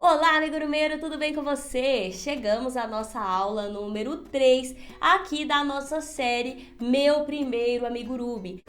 Olá, amigurumeiro, tudo bem com você? Chegamos à nossa aula número 3 aqui da nossa série Meu Primeiro Amigurumi.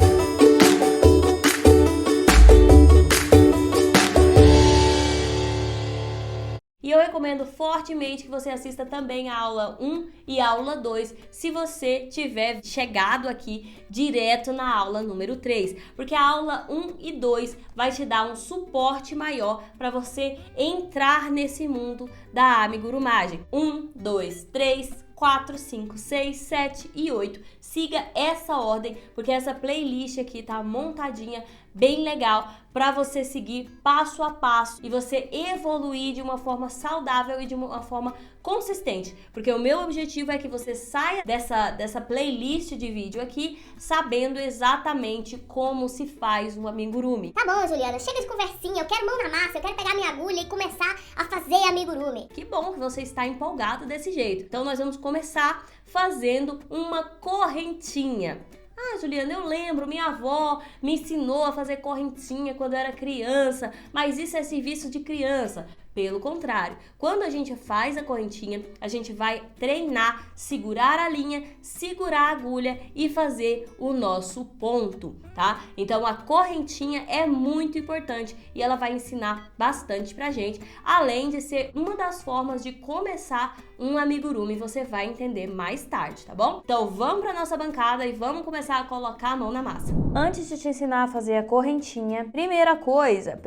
E eu recomendo fortemente que você assista também a aula 1 e a aula 2, se você tiver chegado aqui direto na aula número 3, porque a aula 1 e 2 vai te dar um suporte maior para você entrar nesse mundo da amigurumagem. 1, 2, 3, 4, 5, 6, 7 e 8. Siga essa ordem, porque essa playlist aqui tá montadinha bem legal para você seguir passo a passo e você evoluir de uma forma saudável e de uma forma consistente. Porque o meu objetivo é que você saia dessa playlist de vídeo aqui sabendo exatamente como se faz um amigurumi. Tá bom, Juliana, chega de conversinha, eu quero mão na massa, eu quero pegar minha agulha e começar a fazer amigurumi. Que bom que você está empolgado desse jeito. Então nós vamos começar fazendo uma correntinha. Ah, Juliana, eu lembro, minha avó me ensinou a fazer correntinha quando eu era criança, mas isso é serviço de criança. Pelo contrário, quando a gente faz a correntinha, a gente vai treinar, segurar a linha, segurar a agulha e fazer o nosso ponto, tá? Então a correntinha é muito importante e ela vai ensinar bastante pra gente, além de ser uma das formas de começar um amigurumi, você vai entender mais tarde, tá bom? Então vamos pra nossa bancada e vamos começar a colocar a mão na massa. Antes de te ensinar a fazer a correntinha, primeira coisa,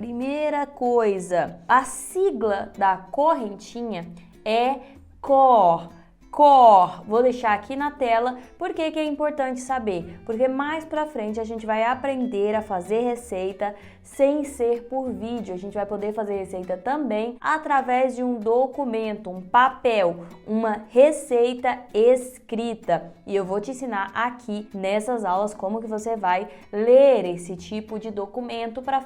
a sigla da correntinha é COR. Vou deixar aqui na tela, porque que é importante saber? Porque mais pra frente a gente vai aprender a fazer receita sem ser por vídeo. A gente vai poder fazer receita também através de um documento, um papel, uma receita escrita. E eu vou te ensinar aqui nessas aulas como que você vai ler esse tipo de documento para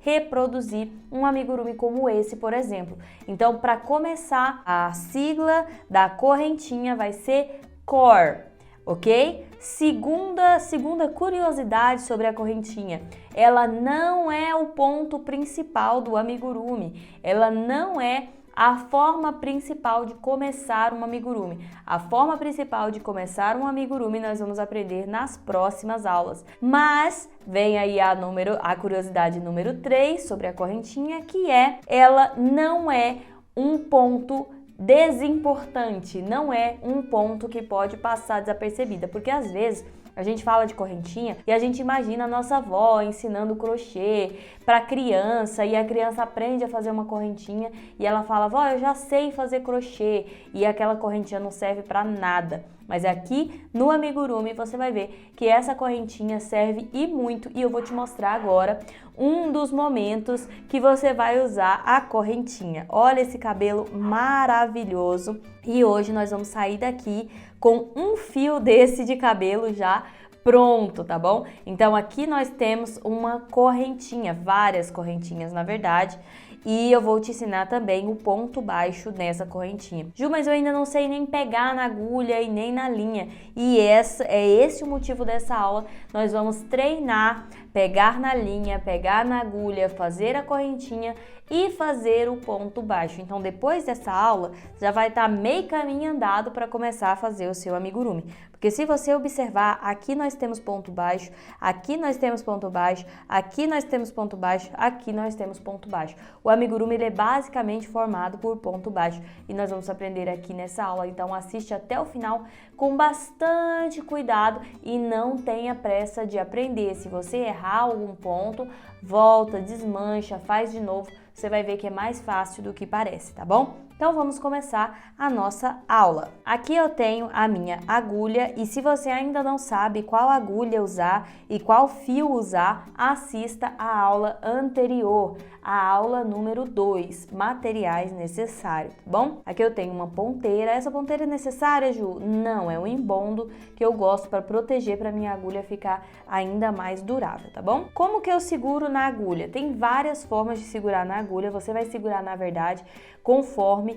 reproduzir um amigurumi como esse, por exemplo. Então, para começar, a sigla da correntinha vai ser COR, ok? Segunda curiosidade sobre a correntinha, ela não é o ponto principal do amigurumi, ela não é a forma principal de começar um amigurumi. A forma principal de começar um amigurumi nós vamos aprender nas próximas aulas. Mas vem aí a curiosidade número 3 sobre a correntinha, que ela não é um ponto desimportante, não é um ponto que pode passar desapercebida, porque às vezes a gente fala de correntinha e a gente imagina a nossa avó ensinando crochê para criança e a criança aprende a fazer uma correntinha e ela fala: "Vó, eu já sei fazer crochê", e aquela correntinha não serve para nada. Mas aqui no amigurumi você vai ver que essa correntinha serve e muito, e eu vou te mostrar agora um dos momentos que você vai usar a correntinha. Olha esse cabelo maravilhoso, e hoje nós vamos sair daqui com um fio desse de cabelo já pronto, tá bom? Então aqui nós temos uma correntinha, várias correntinhas na verdade, e eu vou te ensinar também o ponto baixo nessa correntinha. Ju, mas eu ainda não sei nem pegar na agulha e nem na linha. E esse o motivo dessa aula. Nós vamos treinar, pegar na linha, pegar na agulha, fazer a correntinha e fazer o ponto baixo. Então depois dessa aula, já vai estar meio caminho andado para começar a fazer o seu amigurumi. Porque se você observar, aqui nós temos ponto baixo, aqui nós temos ponto baixo, aqui nós temos ponto baixo, aqui nós temos ponto baixo. O amigurumi ele é basicamente formado por ponto baixo e nós vamos aprender aqui nessa aula. Então assiste até o final com bastante cuidado e não tenha pressa de aprender. Se você errar algum ponto, volta, desmancha, faz de novo. Você vai ver que é mais fácil do que parece, tá bom? Então vamos começar a nossa aula. Aqui eu tenho a minha agulha e se você ainda não sabe qual agulha usar e qual fio usar, assista a aula anterior, a aula número 2, materiais necessários, tá bom? Aqui eu tenho uma ponteira. Essa ponteira é necessária, Ju? Não, é um embondo que eu gosto para proteger, para minha agulha ficar ainda mais durável, tá bom? Como que eu seguro na agulha? Tem várias formas de segurar na agulha. Você vai segurar, na verdade, conforme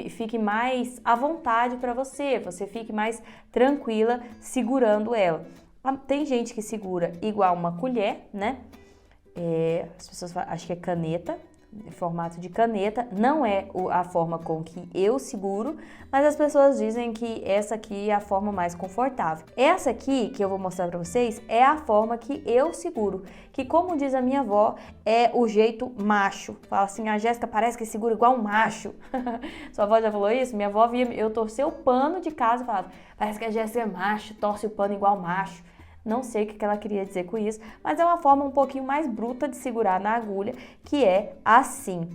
fique mais à vontade para você fique mais tranquila segurando ela. Tem gente que segura igual uma colher, né? As pessoas falam, acho que é caneta, em formato de caneta, não é a forma com que eu seguro, mas as pessoas dizem que essa aqui é a forma mais confortável. Essa aqui, que eu vou mostrar para vocês, é a forma que eu seguro, que como diz a minha avó, é o jeito macho. Fala assim, a Jéssica parece que segura igual um macho. Sua avó já falou isso? Minha avó via eu torcer o pano de casa e falava, parece que a Jéssica é macho, torce o pano igual macho. Não sei o que ela queria dizer com isso, mas é uma forma um pouquinho mais bruta de segurar na agulha, que é assim,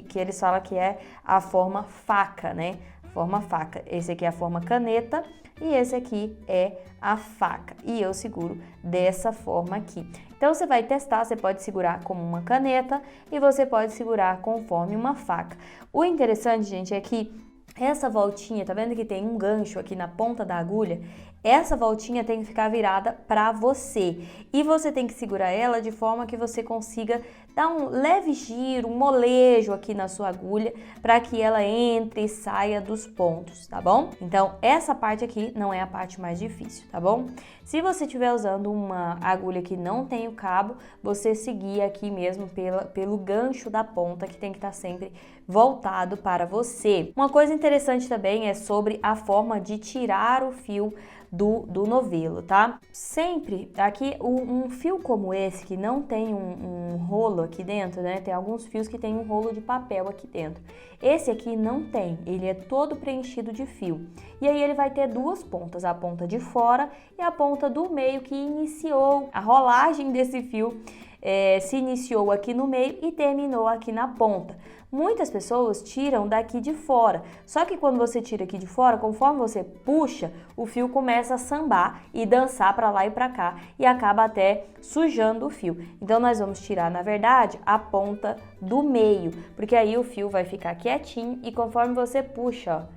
que eles falam que é a forma faca, né? Forma faca. Esse aqui é a forma caneta e esse aqui é a faca. E eu seguro dessa forma aqui. Então você vai testar, você pode segurar como uma caneta e você pode segurar conforme uma faca. O interessante, gente, é que essa voltinha, tá vendo que tem um gancho aqui na ponta da agulha? Essa voltinha tem que ficar virada para você e você tem que segurar ela de forma que você consiga dar um leve giro, um molejo aqui na sua agulha para que ela entre e saia dos pontos, tá bom? Então essa parte aqui não é a parte mais difícil, tá bom? Se você estiver usando uma agulha que não tem o cabo, você seguir aqui mesmo pelo gancho da ponta que tem que estar sempre voltado para você. Uma coisa interessante também é sobre a forma de tirar o fio do novelo, tá? Sempre aqui um fio como esse que não tem um rolo aqui dentro, né? Tem alguns fios que tem um rolo de papel aqui dentro. Esse aqui não tem, ele é todo preenchido de fio. E aí ele vai ter duas pontas, a ponta de fora e a ponta do meio que iniciou a rolagem desse fio. Se iniciou aqui no meio e terminou aqui na ponta. Muitas pessoas tiram daqui de fora, só que quando você tira aqui de fora, conforme você puxa, o fio começa a sambar e dançar para lá e para cá e acaba até sujando o fio. Então nós vamos tirar, na verdade, a ponta do meio, porque aí o fio vai ficar quietinho e conforme você puxa,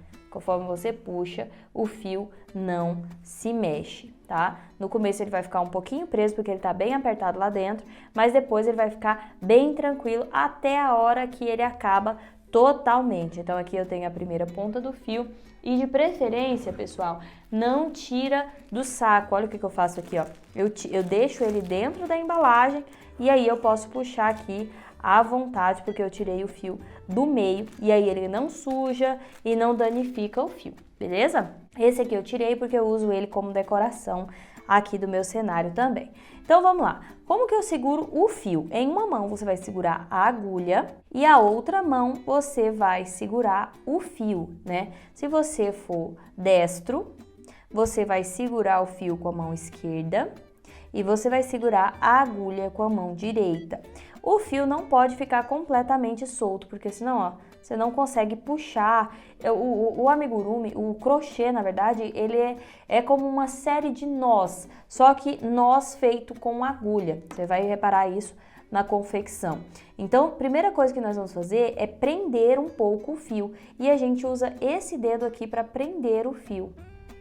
o fio não se mexe, tá? No começo ele vai ficar um pouquinho preso porque ele tá bem apertado lá dentro, mas depois ele vai ficar bem tranquilo até a hora que ele acaba totalmente. Então aqui eu tenho a primeira ponta do fio e de preferência, pessoal, não tira do saco. Olha o que eu faço aqui, ó. Eu deixo ele dentro da embalagem e aí eu posso puxar aqui à vontade, porque eu tirei o fio do meio e aí ele não suja e não danifica o fio, beleza? Esse aqui eu tirei porque eu uso ele como decoração aqui do meu cenário também. Então vamos lá, como que eu seguro o fio? Em uma mão você vai segurar a agulha e a outra mão você vai segurar o fio, né? Se você for destro, você vai segurar o fio com a mão esquerda e você vai segurar a agulha com a mão direita. O fio não pode ficar completamente solto, porque senão, ó, você não consegue puxar. O amigurumi, o crochê, na verdade, ele é como uma série de nós, só que nós feito com agulha. Você vai reparar isso na confecção. Então, a primeira coisa que nós vamos fazer é prender um pouco o fio. E a gente usa esse dedo aqui para prender o fio.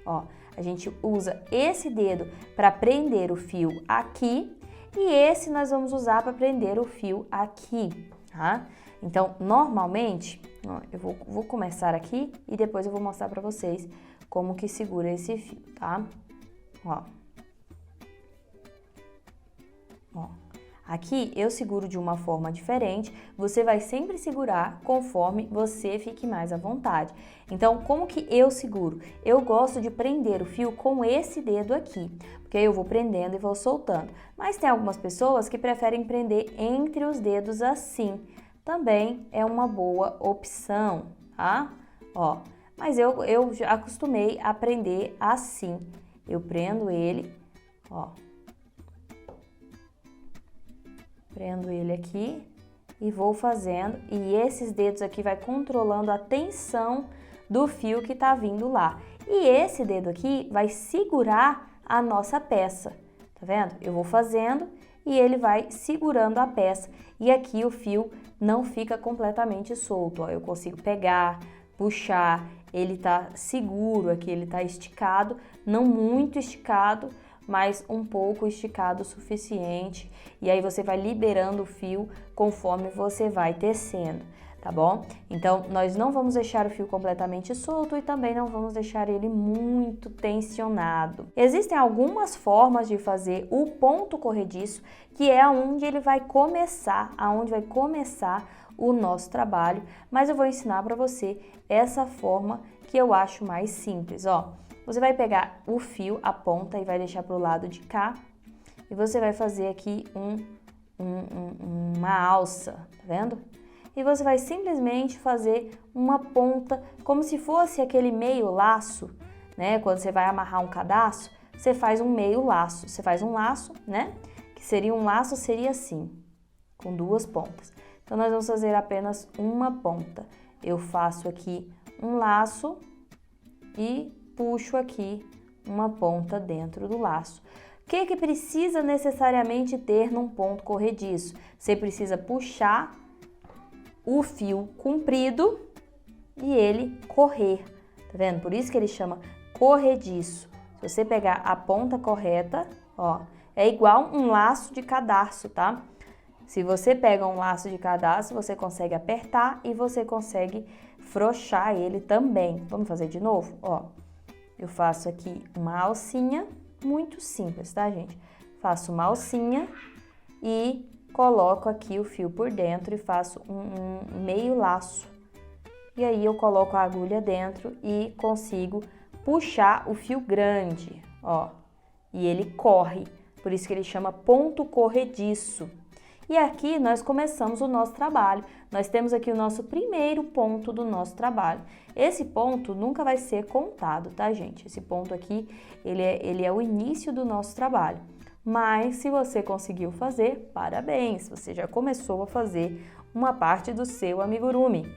Ó, a gente usa esse dedo para prender o fio aqui. E esse nós vamos usar para prender o fio aqui, tá? Então, normalmente, ó, eu vou começar aqui e depois eu vou mostrar para vocês como que segura esse fio, tá? Ó. Aqui eu seguro de uma forma diferente, você vai sempre segurar conforme você fique mais à vontade. Então, como que eu seguro? Eu gosto de prender o fio com esse dedo aqui, porque aí eu vou prendendo e vou soltando. Mas tem algumas pessoas que preferem prender entre os dedos assim. Também é uma boa opção, tá? Ó, mas eu já acostumei a prender assim. Eu prendo ele, ó. Prendo ele aqui e vou fazendo, e esses dedos aqui vai controlando a tensão do fio que tá vindo lá. E esse dedo aqui vai segurar a nossa peça, tá vendo? Eu vou fazendo e ele vai segurando a peça. E aqui o fio não fica completamente solto, ó. Eu consigo pegar, puxar, ele tá seguro aqui, ele tá esticado, não muito esticado, mas um pouco esticado o suficiente, e aí você vai liberando o fio conforme você vai tecendo, tá bom? Então, nós não vamos deixar o fio completamente solto e também não vamos deixar ele muito tensionado. Existem algumas formas de fazer o ponto corrediço, que é onde ele vai começar, aonde vai começar o nosso trabalho, mas eu vou ensinar para você essa forma que eu acho mais simples, ó. Você vai pegar o fio, a ponta, e vai deixar pro lado de cá, e você vai fazer aqui uma alça, tá vendo? E você vai simplesmente fazer uma ponta, como se fosse aquele meio laço, né? Quando você vai amarrar um cadastro, você faz um meio laço. Você faz um laço, né? Que seria um laço, seria assim, com duas pontas. Então, nós vamos fazer apenas uma ponta. Eu faço aqui um laço e puxo aqui uma ponta dentro do laço. O que precisa necessariamente ter num ponto corrediço? Você precisa puxar o fio comprido e ele correr, tá vendo? Por isso que ele chama corrediço. Se você pegar a ponta correta, ó, é igual um laço de cadarço, tá? Se você pega um laço de cadarço, você consegue apertar e você consegue frouxar ele também. Vamos fazer de novo? Ó, eu faço aqui uma alcinha, muito simples, tá, gente? Faço uma alcinha e coloco aqui o fio por dentro e faço um meio laço. E aí eu coloco a agulha dentro e consigo puxar o fio grande, ó. E ele corre, por isso que ele chama ponto corrediço. E aqui nós começamos o nosso trabalho. Nós temos aqui o nosso primeiro ponto do nosso trabalho. Esse ponto nunca vai ser contado, tá, gente? Esse ponto aqui, ele é o início do nosso trabalho. Mas se você conseguiu fazer, parabéns! Você já começou a fazer uma parte do seu amigurumi.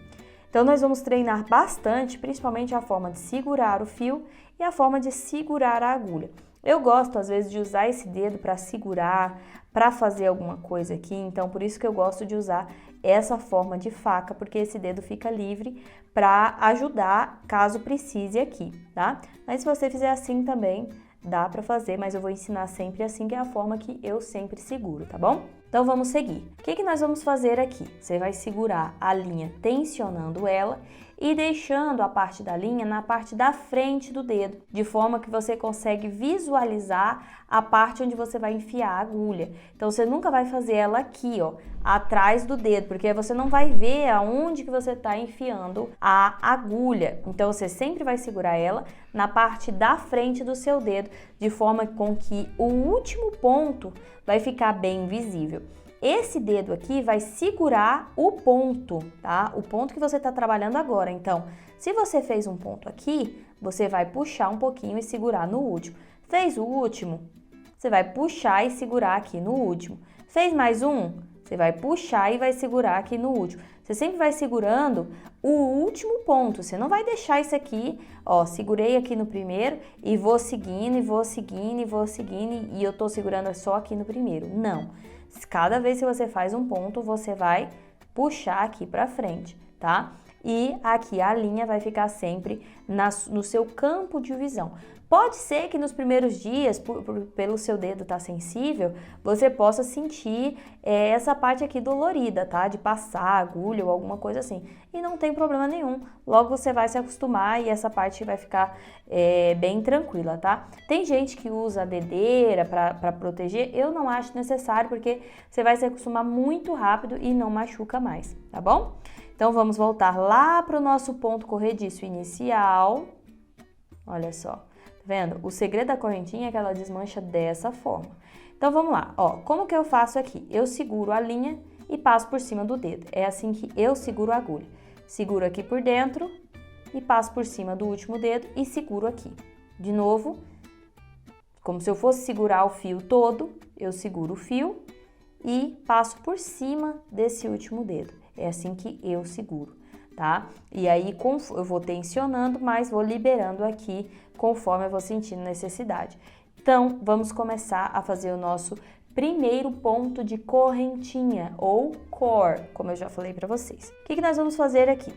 Então, nós vamos treinar bastante, principalmente a forma de segurar o fio e a forma de segurar a agulha. Eu gosto, às vezes, de usar esse dedo para segurar, para fazer alguma coisa aqui, então por isso que eu gosto de usar essa forma de faca, porque esse dedo fica livre para ajudar caso precise aqui, tá? Mas se você fizer assim também, dá para fazer, mas eu vou ensinar sempre assim, que é a forma que eu sempre seguro, tá bom? Então vamos seguir. O que nós vamos fazer aqui? Você vai segurar a linha tensionando ela e deixando a parte da linha na parte da frente do dedo, de forma que você consegue visualizar a parte onde você vai enfiar a agulha. Então você nunca vai fazer ela aqui, ó, atrás do dedo, porque você não vai ver aonde que você está enfiando a agulha. Então você sempre vai segurar ela na parte da frente do seu dedo, de forma com que o último ponto vai ficar bem visível. Esse dedo aqui vai segurar o ponto, tá? O ponto que você está trabalhando agora. Então, se você fez um ponto aqui, você vai puxar um pouquinho e segurar no último. Fez o último, você vai puxar e segurar aqui no último. Fez mais um, você vai puxar e vai segurar aqui no último. Você sempre vai segurando o último ponto. Você não vai deixar isso aqui, ó, segurei aqui no primeiro e vou seguindo, e vou seguindo, e vou seguindo, e eu tô segurando só aqui no primeiro. Não. Cada vez que você faz um ponto, você vai puxar aqui pra frente, tá? E aqui a linha vai ficar sempre no seu campo de visão. Pode ser que nos primeiros dias, pelo seu dedo estar sensível, você possa sentir essa parte aqui dolorida, tá? De passar agulha ou alguma coisa assim. E não tem problema nenhum. Logo você vai se acostumar e essa parte vai ficar bem tranquila, tá? Tem gente que usa a dedeira para proteger. Eu não acho necessário, porque você vai se acostumar muito rápido e não machuca mais, tá bom? Então vamos voltar lá para o nosso ponto corrediço inicial. Olha só. Vendo? O segredo da correntinha é que ela desmancha dessa forma. Então, vamos lá. Ó, como que eu faço aqui? Eu seguro a linha e passo por cima do dedo. É assim que eu seguro a agulha. Seguro aqui por dentro e passo por cima do último dedo e seguro aqui. De novo, como se eu fosse segurar o fio todo, eu seguro o fio e passo por cima desse último dedo. É assim que eu seguro, tá? E aí eu vou tensionando, mas vou liberando aqui conforme eu vou sentindo necessidade. Então, vamos começar a fazer o nosso primeiro ponto de correntinha, ou core, como eu já falei para vocês. O que nós vamos fazer aqui?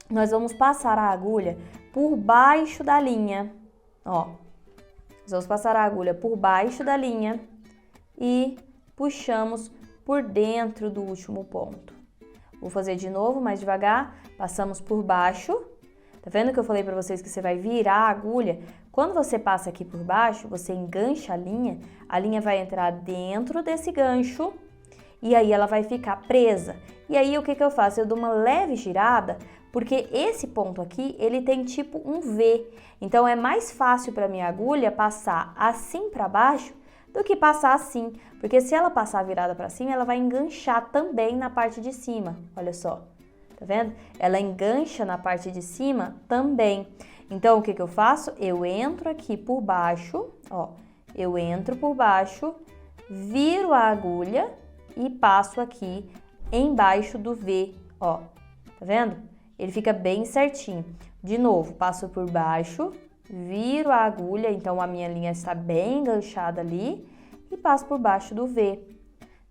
Nós vamos passar a agulha por baixo da linha, ó. Nós vamos passar a agulha por baixo da linha e puxamos por dentro do último ponto. Vou fazer de novo, mais devagar. Passamos por baixo. Tá vendo que eu falei pra vocês que você vai virar a agulha? Quando você passa aqui por baixo, você engancha a linha vai entrar dentro desse gancho e aí ela vai ficar presa. E aí o que eu faço? Eu dou uma leve girada, porque esse ponto aqui, ele tem tipo um V. Então é mais fácil para minha agulha passar assim para baixo do que passar assim, porque se ela passar virada para cima, ela vai enganchar também na parte de cima. Olha só. Tá vendo? Ela engancha na parte de cima também. Então, o que eu faço? Eu entro aqui por baixo, ó. Eu entro por baixo, viro a agulha e passo aqui embaixo do V, ó. Tá vendo? Ele fica bem certinho. De novo, passo por baixo, viro a agulha, então a minha linha está bem enganchada ali e passo por baixo do V,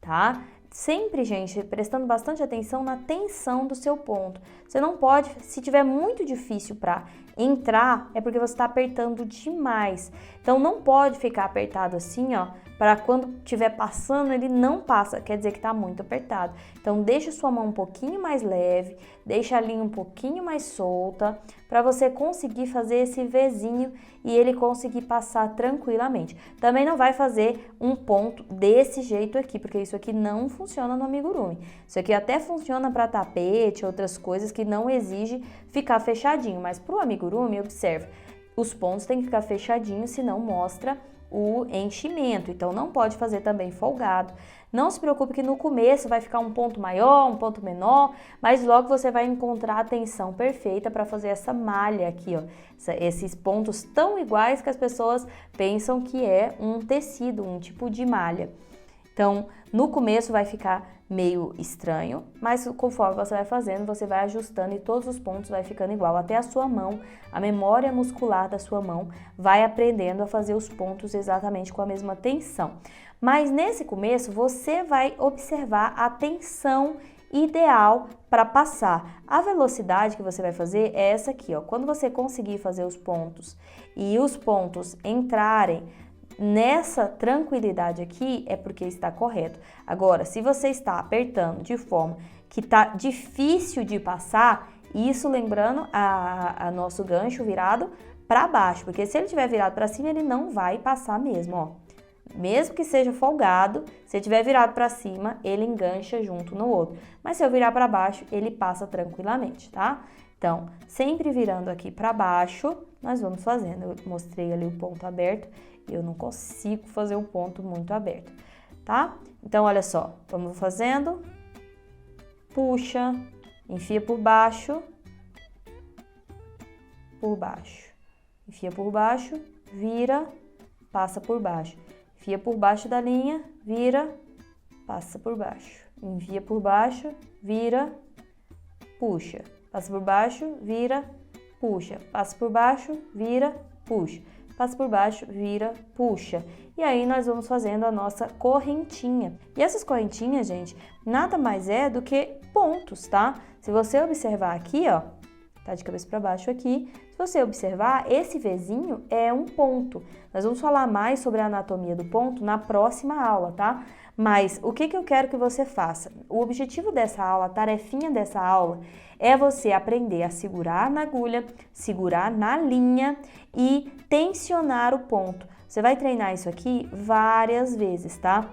tá? Sempre, gente, prestando bastante atenção na tensão do seu ponto. Você não pode, se tiver muito difícil para entrar, é porque você está apertando demais. Então, não pode ficar apertado assim, ó, para quando estiver passando, ele não passa, quer dizer que está muito apertado. Então, deixa sua mão um pouquinho mais leve, deixa a linha um pouquinho mais solta, para você conseguir fazer esse Vzinho e ele conseguir passar tranquilamente. Também não vai fazer um ponto desse jeito aqui, porque isso aqui não funciona no amigurumi. Isso aqui até funciona para tapete, outras coisas que não exige ficar fechadinho, mas para o amigurumi, observe, os pontos têm que ficar fechadinhos, senão mostra o enchimento, então não pode fazer também folgado. Não se preocupe que no começo vai ficar um ponto maior, um ponto menor, mas logo você vai encontrar a tensão perfeita para fazer essa malha aqui, ó. Esses pontos tão iguais que as pessoas pensam que é um tecido, um tipo de malha. Então, no começo vai ficar meio estranho, mas conforme você vai fazendo, você vai ajustando e todos os pontos vai ficando igual. Até a sua mão, a memória muscular da sua mão vai aprendendo a fazer os pontos exatamente com a mesma tensão. Mas nesse começo, você vai observar a tensão ideal para passar. A velocidade que você vai fazer é essa aqui, ó. Quando você conseguir fazer os pontos e os pontos entrarem nessa tranquilidade aqui, é porque está correto. Agora, se você está apertando de forma que está difícil de passar, isso lembrando a nosso gancho virado para baixo, porque se ele estiver virado para cima, ele não vai passar mesmo, ó. Mesmo que seja folgado, se estiver virado para cima, ele engancha junto no outro. Mas se eu virar para baixo, ele passa tranquilamente, tá? Então, sempre virando aqui para baixo, nós vamos fazendo. Eu mostrei ali o ponto aberto, eu não consigo fazer o ponto muito aberto, tá? Então, olha só, vamos fazendo, puxa, enfia por baixo, enfia por baixo, vira, passa por baixo, enfia por baixo da linha, vira, passa por baixo, envia por baixo, vira, puxa, passa por baixo, vira, puxa, passa por baixo, vira, puxa, passa por baixo, vira, puxa. E aí nós vamos fazendo a nossa correntinha. E essas correntinhas, gente, nada mais é do que pontos, tá? Se você observar aqui, ó, tá de cabeça para baixo aqui, se você observar, esse Vzinho é um ponto. Nós vamos falar mais sobre a anatomia do ponto na próxima aula, tá? Mas o que eu quero que você faça? O objetivo dessa aula, a tarefinha dessa aula, é você aprender a segurar na agulha, segurar na linha e tensionar o ponto. Você vai treinar isso aqui várias vezes, tá?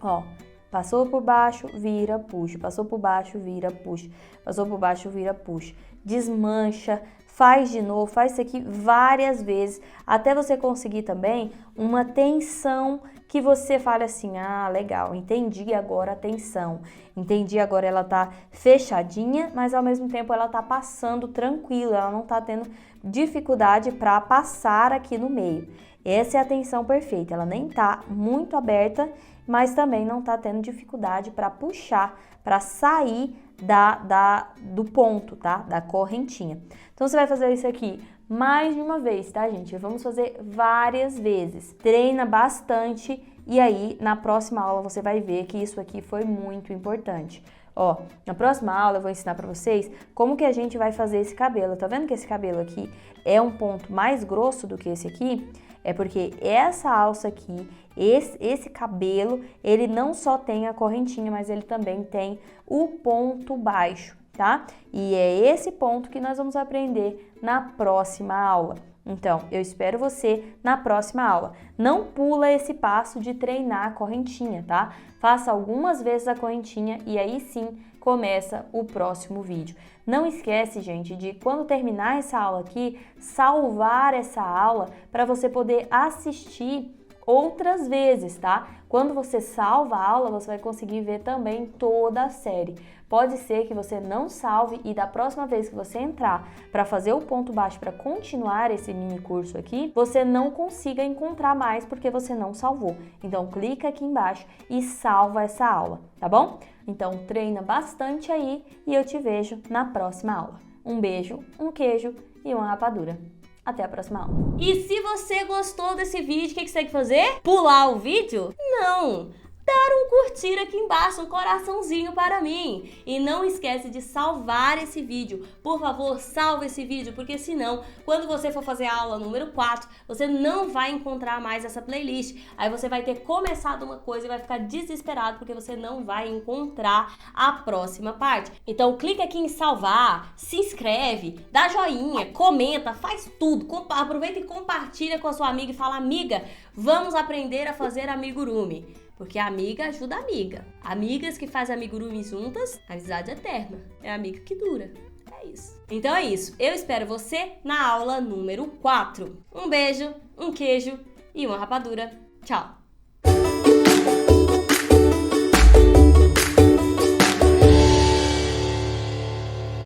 Ó, passou por baixo, vira, puxa. Passou por baixo, vira, puxa. Passou por baixo, vira, puxa. Desmancha, faz de novo, faz isso aqui várias vezes, até você conseguir também uma tensão que você fale assim, ah, legal, entendi agora a tensão, entendi agora ela tá fechadinha, mas ao mesmo tempo ela tá passando tranquila, ela não tá tendo dificuldade para passar aqui no meio. Essa é a tensão perfeita, ela nem tá muito aberta, mas também não tá tendo dificuldade para puxar, para sair do ponto, tá? Da correntinha. Então, você vai fazer isso aqui mais de uma vez, tá, gente? Vamos fazer várias vezes. Treina bastante e aí, na próxima aula, você vai ver que isso aqui foi muito importante. Ó, na próxima aula eu vou ensinar pra vocês como que a gente vai fazer esse cabelo. Tá vendo que esse cabelo aqui é um ponto mais grosso do que esse aqui? É porque essa alça aqui, esse cabelo, ele não só tem a correntinha, mas ele também tem o ponto baixo. tá? E é esse ponto que nós vamos aprender na próxima aula. Então, eu espero você na próxima aula. Não pula esse passo de treinar a correntinha, tá? Faça algumas vezes a correntinha e aí sim começa o próximo vídeo. Não esquece, gente, de quando terminar essa aula aqui, salvar essa aula para você poder assistir outras vezes, tá? Quando você salva a aula, você vai conseguir ver também toda a série. Pode ser que você não salve e da próxima vez que você entrar para fazer o ponto baixo para continuar esse mini curso aqui, você não consiga encontrar mais porque você não salvou. Então clica aqui embaixo e salva essa aula, tá bom? Então treina bastante aí e eu te vejo na próxima aula. Um beijo, um queijo e uma rapadura. Até a próxima aula. E se você gostou desse vídeo, o que você tem que fazer? Pular o vídeo? Não! Dar um curtir aqui embaixo, um coraçãozinho para mim. E não esquece de salvar esse vídeo. Por favor, salve esse vídeo, porque senão, quando você for fazer a aula número 4, você não vai encontrar mais essa playlist. Aí você vai ter começado uma coisa e vai ficar desesperado, porque você não vai encontrar a próxima parte. Então, clica aqui em salvar, se inscreve, dá joinha, comenta, faz tudo. Aproveita e compartilha com a sua amiga e fala, amiga, vamos aprender a fazer amigurumi. Porque amiga ajuda amiga. Amigas que fazem amigurumi juntas, amizade eterna. É amiga que dura. É isso. Então é isso. Eu espero você na aula número 4. Um beijo, um queijo e uma rapadura. Tchau!